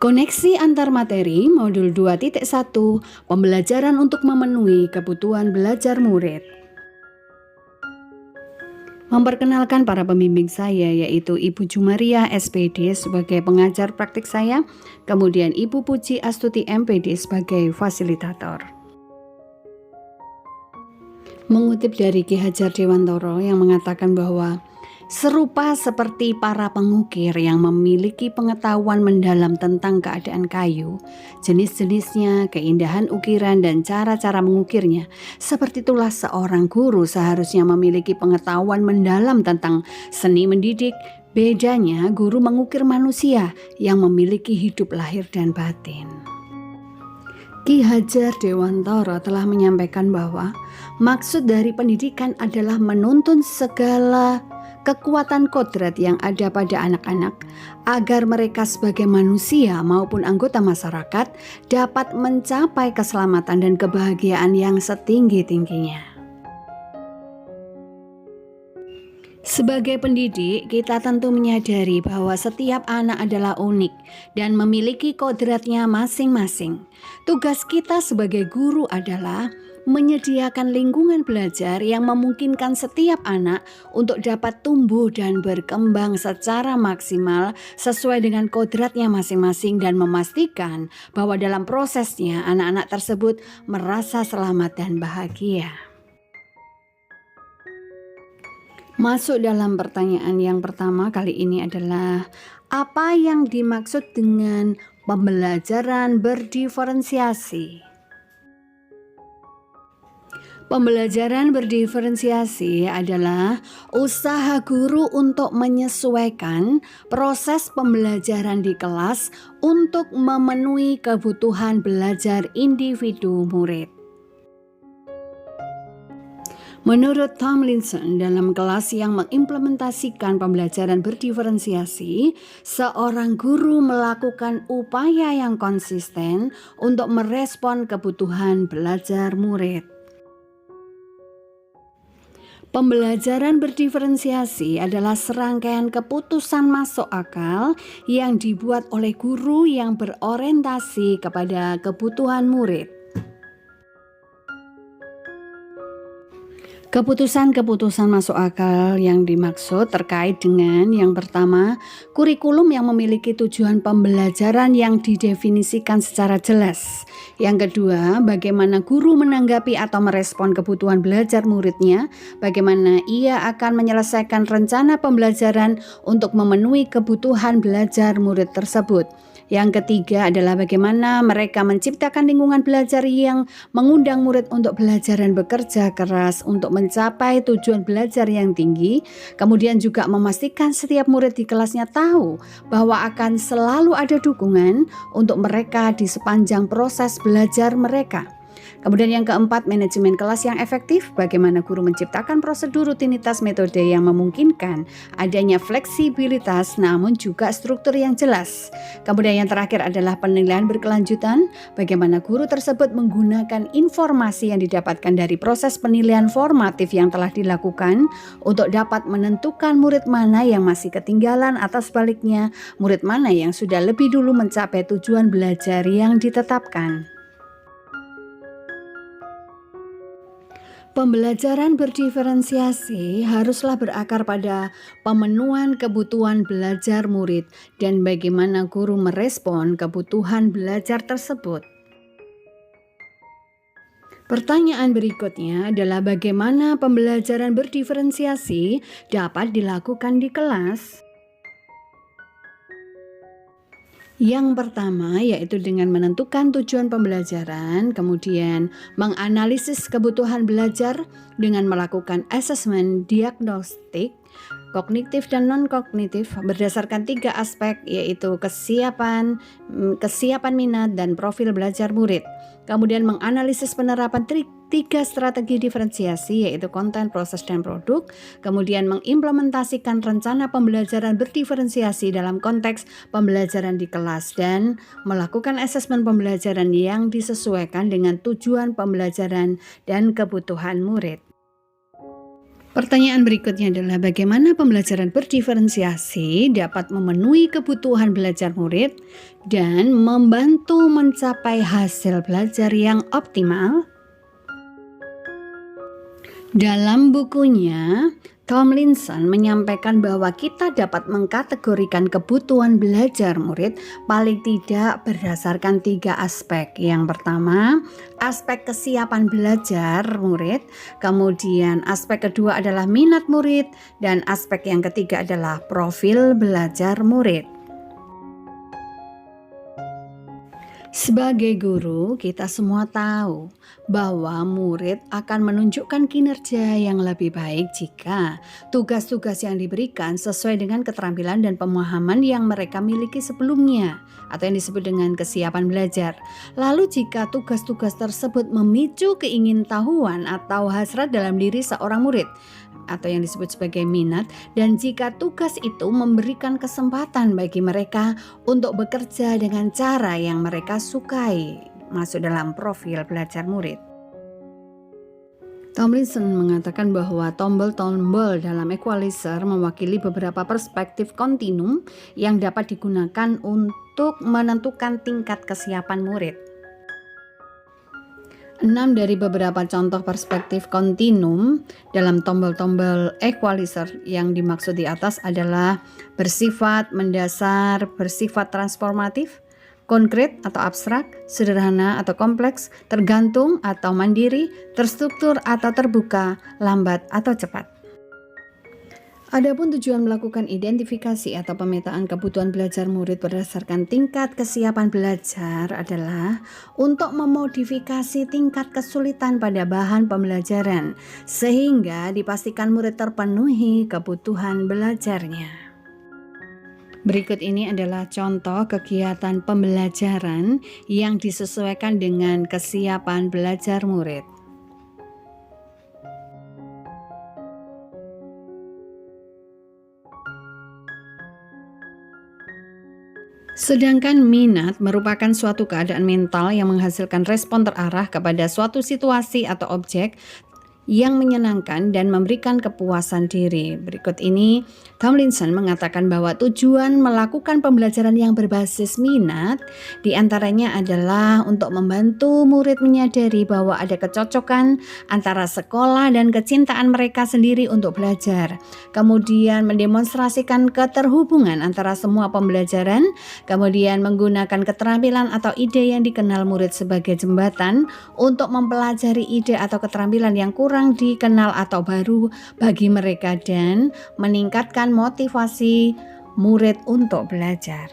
Koneksi antar materi modul 2.1 Pembelajaran untuk memenuhi kebutuhan belajar murid. Memperkenalkan para pembimbing saya, yaitu Ibu Jumaria SPD sebagai pengajar praktik saya, kemudian Ibu Puji Astuti MPD sebagai fasilitator. Mengutip dari Ki Hajar Dewantoro yang mengatakan bahwa serupa seperti para pengukir yang memiliki pengetahuan mendalam tentang keadaan kayu, jenis-jenisnya, keindahan ukiran, dan cara-cara mengukirnya, seperti itulah seorang guru seharusnya memiliki pengetahuan mendalam tentang seni mendidik. Bedanya, guru mengukir manusia yang memiliki hidup lahir dan batin. Ki Hajar Dewantoro telah menyampaikan bahwa maksud dari pendidikan adalah menuntun segala kekuatan kodrat yang ada pada anak-anak agar mereka sebagai manusia maupun anggota masyarakat dapat mencapai keselamatan dan kebahagiaan yang setinggi-tingginya. Sebagai pendidik, kita tentu menyadari bahwa setiap anak adalah unik dan memiliki kodratnya masing-masing. Tugas kita sebagai guru adalah menyediakan lingkungan belajar yang memungkinkan setiap anak untuk dapat tumbuh dan berkembang secara maksimal sesuai dengan kodratnya masing-masing dan memastikan bahwa dalam prosesnya anak-anak tersebut merasa selamat dan bahagia. Masuk dalam pertanyaan yang pertama kali ini adalah apa yang dimaksud dengan pembelajaran berdiferensiasi? Pembelajaran berdiferensiasi adalah usaha guru untuk menyesuaikan proses pembelajaran di kelas untuk memenuhi kebutuhan belajar individu murid. Menurut Tomlinson, dalam kelas yang mengimplementasikan pembelajaran berdiferensiasi, seorang guru melakukan upaya yang konsisten untuk merespon kebutuhan belajar murid. Pembelajaran berdiferensiasi adalah serangkaian keputusan masuk akal yang dibuat oleh guru yang berorientasi kepada kebutuhan murid. Keputusan-keputusan masuk akal yang dimaksud terkait dengan yang pertama, kurikulum yang memiliki tujuan pembelajaran yang didefinisikan secara jelas. Yang kedua, bagaimana guru menanggapi atau merespon kebutuhan belajar muridnya, bagaimana ia akan menyelesaikan rencana pembelajaran untuk memenuhi kebutuhan belajar murid tersebut. Yang ketiga adalah bagaimana mereka menciptakan lingkungan belajar yang mengundang murid untuk belajar dan bekerja keras untuk mencapai tujuan belajar yang tinggi. Kemudian juga memastikan setiap murid di kelasnya tahu bahwa akan selalu ada dukungan untuk mereka di sepanjang proses belajar mereka. Kemudian yang keempat, manajemen kelas yang efektif, bagaimana guru menciptakan prosedur rutinitas metode yang memungkinkan adanya fleksibilitas namun juga struktur yang jelas. Kemudian yang terakhir adalah penilaian berkelanjutan, bagaimana guru tersebut menggunakan informasi yang didapatkan dari proses penilaian formatif yang telah dilakukan untuk dapat menentukan murid mana yang masih ketinggalan atau sebaliknya murid mana yang sudah lebih dulu mencapai tujuan belajar yang ditetapkan. Pembelajaran berdiferensiasi haruslah berakar pada pemenuhan kebutuhan belajar murid dan bagaimana guru merespon kebutuhan belajar tersebut. Pertanyaan berikutnya adalah bagaimana pembelajaran berdiferensiasi dapat dilakukan di kelas? Yang pertama yaitu dengan menentukan tujuan pembelajaran, kemudian menganalisis kebutuhan belajar dengan melakukan asesmen diagnostik, kognitif dan non-kognitif berdasarkan 3 aspek yaitu kesiapan minat dan profil belajar murid. Kemudian menganalisis penerapan 3 strategi diferensiasi yaitu konten, proses, dan produk. Kemudian mengimplementasikan rencana pembelajaran berdiferensiasi dalam konteks pembelajaran di kelas dan melakukan asesmen pembelajaran yang disesuaikan dengan tujuan pembelajaran dan kebutuhan murid. Pertanyaan berikutnya adalah bagaimana pembelajaran berdiferensiasi dapat memenuhi kebutuhan belajar murid dan membantu mencapai hasil belajar yang optimal? Dalam bukunya, Tomlinson menyampaikan bahwa kita dapat mengkategorikan kebutuhan belajar murid paling tidak berdasarkan 3 aspek. Yang pertama, aspek kesiapan belajar murid, kemudian aspek kedua adalah minat murid, dan aspek yang ketiga adalah profil belajar murid. Sebagai guru, kita semua tahu bahwa murid akan menunjukkan kinerja yang lebih baik jika tugas-tugas yang diberikan sesuai dengan keterampilan dan pemahaman yang mereka miliki sebelumnya, atau yang disebut dengan kesiapan belajar. Lalu jika tugas-tugas tersebut memicu keingintahuan atau hasrat dalam diri seorang murid, atau yang disebut sebagai minat, dan jika tugas itu memberikan kesempatan bagi mereka untuk bekerja dengan cara yang mereka sukai, masuk dalam profil belajar murid. Tomlinson mengatakan bahwa tombol-tombol dalam equalizer mewakili beberapa perspektif kontinum yang dapat digunakan untuk menentukan tingkat kesiapan murid. 6 dari beberapa contoh perspektif kontinum dalam tombol-tombol equalizer yang dimaksud di atas adalah bersifat mendasar, bersifat transformatif, konkret atau abstrak, sederhana atau kompleks, tergantung atau mandiri, terstruktur atau terbuka, lambat atau cepat. Adapun tujuan melakukan identifikasi atau pemetaan kebutuhan belajar murid berdasarkan tingkat kesiapan belajar adalah untuk memodifikasi tingkat kesulitan pada bahan pembelajaran sehingga dipastikan murid terpenuhi kebutuhan belajarnya. Berikut ini adalah contoh kegiatan pembelajaran yang disesuaikan dengan kesiapan belajar murid. Sedangkan minat merupakan suatu keadaan mental yang menghasilkan respon terarah kepada suatu situasi atau objek yang menyenangkan dan memberikan kepuasan diri. Berikut ini, Tomlinson mengatakan bahwa tujuan melakukan pembelajaran yang berbasis minat diantaranya adalah untuk membantu murid menyadari bahwa ada kecocokan antara sekolah dan kecintaan mereka sendiri untuk belajar. Kemudian mendemonstrasikan keterhubungan antara semua pembelajaran, kemudian menggunakan keterampilan atau ide yang dikenal murid sebagai jembatan untuk mempelajari ide atau keterampilan yang kurang dikenal atau baru bagi mereka dan meningkatkan motivasi murid untuk belajar.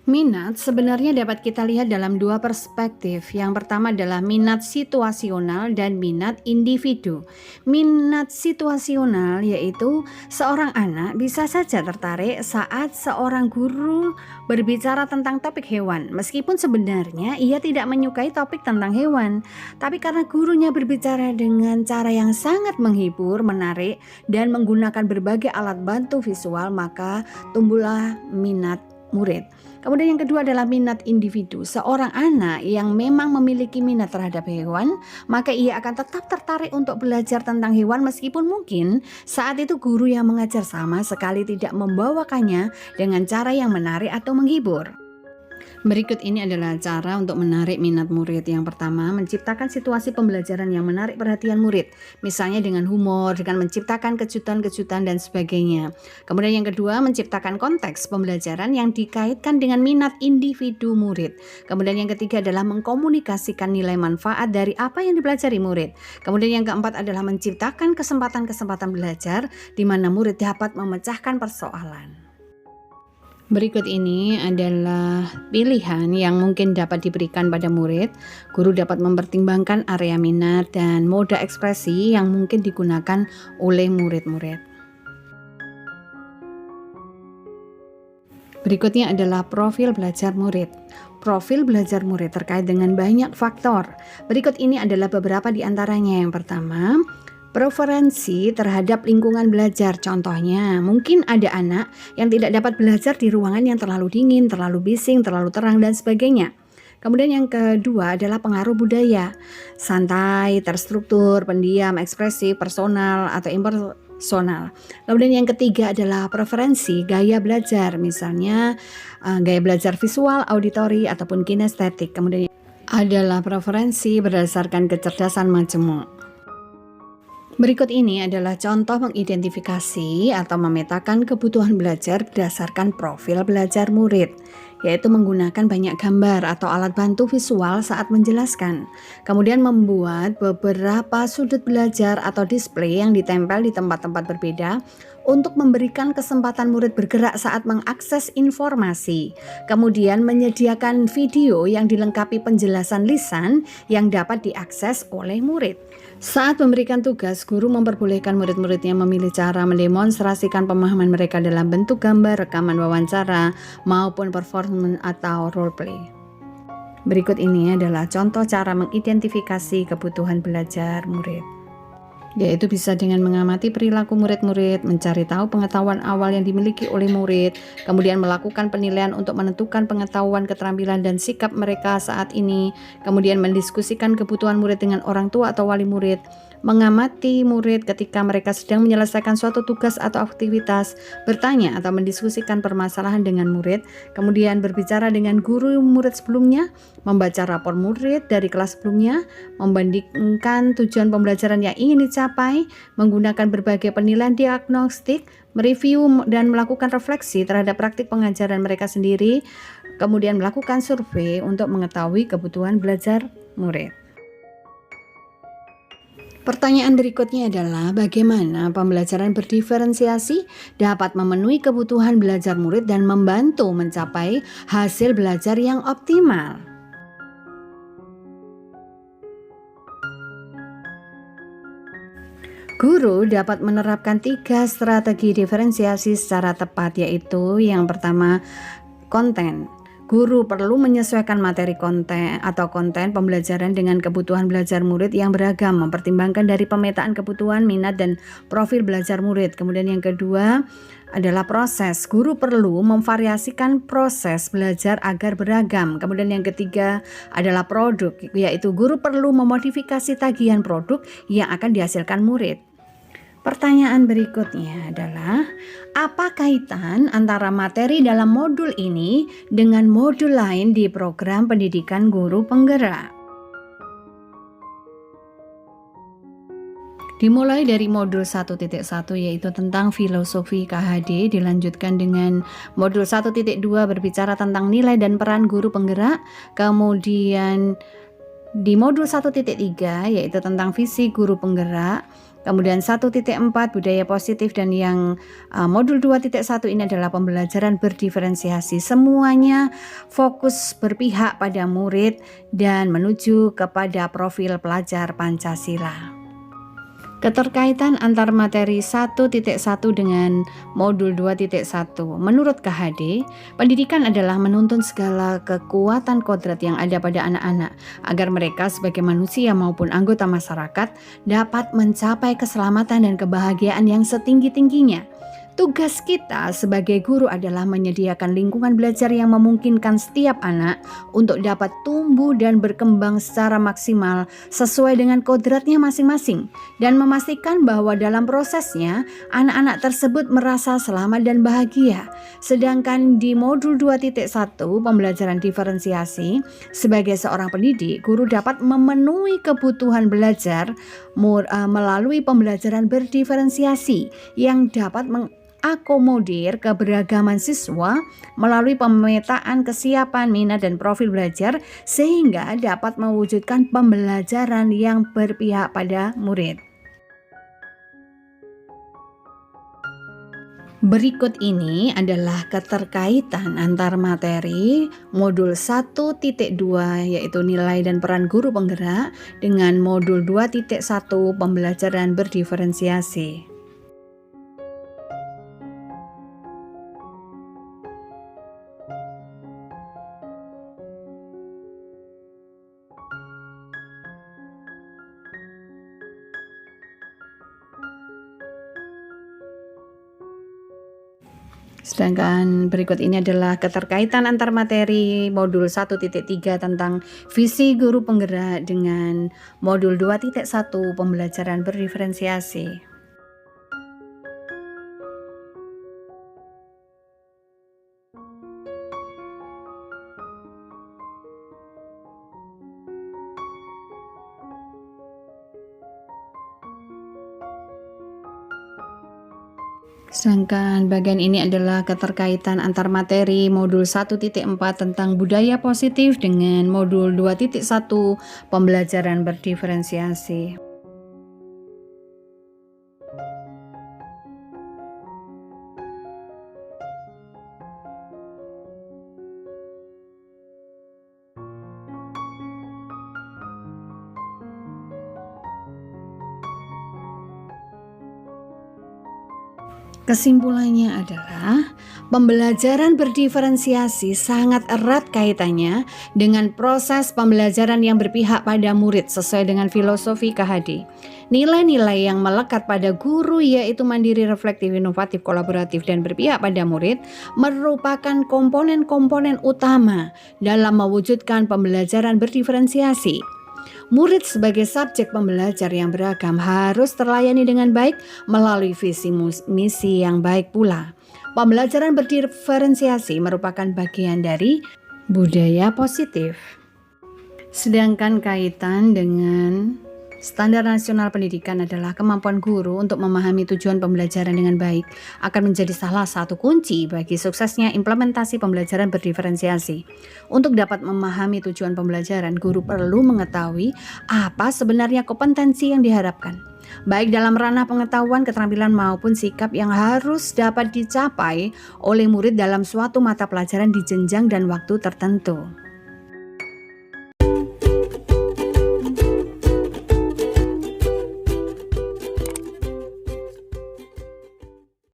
Minat sebenarnya dapat kita lihat dalam 2 perspektif. Yang pertama adalah minat situasional dan minat individu. Minat situasional yaitu seorang anak bisa saja tertarik saat seorang guru berbicara tentang topik hewan, meskipun sebenarnya ia tidak menyukai topik tentang hewan. Tapi karena gurunya berbicara dengan cara yang sangat menghibur, menarik, dan menggunakan berbagai alat bantu visual, maka tumbuhlah minat murid. Kemudian yang kedua adalah minat individu. Seorang anak yang memang memiliki minat terhadap hewan, maka ia akan tetap tertarik untuk belajar tentang hewan meskipun mungkin saat itu guru yang mengajar sama sekali tidak membawakannya dengan cara yang menarik atau menghibur. Berikut ini adalah cara untuk menarik minat murid. Yang pertama, menciptakan situasi pembelajaran yang menarik perhatian murid, misalnya dengan humor, dengan menciptakan kejutan-kejutan dan sebagainya. Kemudian yang kedua, menciptakan konteks pembelajaran yang dikaitkan dengan minat individu murid. Kemudian yang ketiga adalah mengkomunikasikan nilai manfaat dari apa yang dipelajari murid. Kemudian yang keempat adalah menciptakan kesempatan-kesempatan belajar di mana murid dapat memecahkan persoalan. Berikut ini adalah pilihan yang mungkin dapat diberikan pada murid. Guru dapat mempertimbangkan area minat dan moda ekspresi yang mungkin digunakan oleh murid-murid. Berikutnya adalah profil belajar murid. Profil belajar murid terkait dengan banyak faktor. Berikut ini adalah beberapa di antaranya. Yang pertama, preferensi terhadap lingkungan belajar. Contohnya, mungkin ada anak yang tidak dapat belajar di ruangan yang terlalu dingin, terlalu bising, terlalu terang, dan sebagainya. Kemudian yang kedua adalah pengaruh budaya. Santai, terstruktur, pendiam, ekspresif, personal atau impersonal. Kemudian yang ketiga adalah preferensi gaya belajar, misalnya gaya belajar visual, auditori ataupun kinestetik. Kemudian adalah preferensi berdasarkan kecerdasan majemuk. Berikut ini adalah contoh mengidentifikasi atau memetakan kebutuhan belajar berdasarkan profil belajar murid, yaitu menggunakan banyak gambar atau alat bantu visual saat menjelaskan. Kemudian membuat beberapa sudut belajar atau display yang ditempel di tempat-tempat berbeda untuk memberikan kesempatan murid bergerak saat mengakses informasi. Kemudian menyediakan video yang dilengkapi penjelasan lisan yang dapat diakses oleh murid. Saat memberikan tugas, guru memperbolehkan murid-muridnya memilih cara mendemonstrasikan pemahaman mereka dalam bentuk gambar, rekaman wawancara, maupun performance atau role play. Berikut ini adalah contoh cara mengidentifikasi kebutuhan belajar murid, yaitu bisa dengan mengamati perilaku murid-murid, mencari tahu pengetahuan awal yang dimiliki oleh murid, kemudian melakukan penilaian untuk menentukan pengetahuan, keterampilan, dan sikap mereka saat ini, kemudian mendiskusikan kebutuhan murid dengan orang tua atau wali murid, mengamati murid ketika mereka sedang menyelesaikan suatu tugas atau aktivitas, bertanya atau mendiskusikan permasalahan dengan murid, kemudian berbicara dengan guru murid sebelumnya, membaca rapor murid dari kelas sebelumnya, membandingkan tujuan pembelajaran yang ingin dicapai, menggunakan berbagai penilaian diagnostik, mereview dan melakukan refleksi terhadap praktik pengajaran mereka sendiri, kemudian melakukan survei untuk mengetahui kebutuhan belajar murid. Pertanyaan berikutnya adalah bagaimana pembelajaran berdiferensiasi dapat memenuhi kebutuhan belajar murid dan membantu mencapai hasil belajar yang optimal. Guru dapat menerapkan 3 strategi diferensiasi secara tepat, yaitu yang pertama, konten. Guru perlu menyesuaikan materi konten pembelajaran dengan kebutuhan belajar murid yang beragam, mempertimbangkan dari pemetaan kebutuhan, minat, dan profil belajar murid. Kemudian yang kedua adalah proses. Guru perlu memvariasikan proses belajar agar beragam. Kemudian yang ketiga adalah produk, yaitu guru perlu memodifikasi tagihan produk yang akan dihasilkan murid. Pertanyaan berikutnya adalah, apa kaitan antara materi dalam modul ini dengan modul lain di program pendidikan guru penggerak? Dimulai dari modul 1.1 yaitu tentang filosofi KHD, dilanjutkan dengan modul 1.2 berbicara tentang nilai dan peran guru penggerak, kemudian di modul 1.3 yaitu tentang visi guru penggerak, kemudian 1.4 budaya positif, dan yang modul 2.1 ini adalah pembelajaran berdiferensiasi. Semuanya fokus berpihak pada murid dan menuju kepada profil pelajar Pancasila. Keterkaitan antar materi 1.1 dengan modul 2.1. Menurut KHD, pendidikan adalah menuntun segala kekuatan kodrat yang ada pada anak-anak agar mereka sebagai manusia maupun anggota masyarakat dapat mencapai keselamatan dan kebahagiaan yang setinggi-tingginya. Tugas kita sebagai guru adalah menyediakan lingkungan belajar yang memungkinkan setiap anak untuk dapat tumbuh dan berkembang secara maksimal sesuai dengan kodratnya masing-masing, dan memastikan bahwa dalam prosesnya anak-anak tersebut merasa selamat dan bahagia. Sedangkan di modul 2.1 pembelajaran diferensiasi, sebagai seorang pendidik, guru dapat memenuhi kebutuhan belajar melalui pembelajaran berdiferensiasi yang dapat mengakomodir keberagaman siswa melalui pemetaan kesiapan, minat, dan profil belajar sehingga dapat mewujudkan pembelajaran yang berpihak pada murid. Berikut ini adalah keterkaitan antar materi modul 1.2 yaitu nilai dan peran guru penggerak dengan modul 2.1 pembelajaran berdiferensiasi. Sedangkan berikut ini adalah keterkaitan antar materi modul 1.3 tentang visi guru penggerak dengan modul 2.1 pembelajaran berdiferensiasi. Sedangkan bagian ini adalah keterkaitan antar materi modul 1.4 tentang budaya positif dengan modul 2.1 pembelajaran berdiferensiasi. Kesimpulannya adalah pembelajaran berdiferensiasi sangat erat kaitannya dengan proses pembelajaran yang berpihak pada murid sesuai dengan filosofi KHD. Nilai-nilai yang melekat pada guru yaitu mandiri, reflektif, inovatif, kolaboratif, dan berpihak pada murid merupakan komponen-komponen utama dalam mewujudkan pembelajaran berdiferensiasi. Murid sebagai subjek pembelajar yang beragam harus terlayani dengan baik melalui visi misi yang baik pula. Pembelajaran berdiferensiasi merupakan bagian dari budaya positif. Sedangkan kaitan dengan standar nasional pendidikan adalah kemampuan guru untuk memahami tujuan pembelajaran dengan baik akan menjadi salah satu kunci bagi suksesnya implementasi pembelajaran berdiferensiasi. Untuk dapat memahami tujuan pembelajaran, guru perlu mengetahui apa sebenarnya kompetensi yang diharapkan, baik dalam ranah pengetahuan, keterampilan maupun sikap yang harus dapat dicapai oleh murid dalam suatu mata pelajaran di jenjang dan waktu tertentu.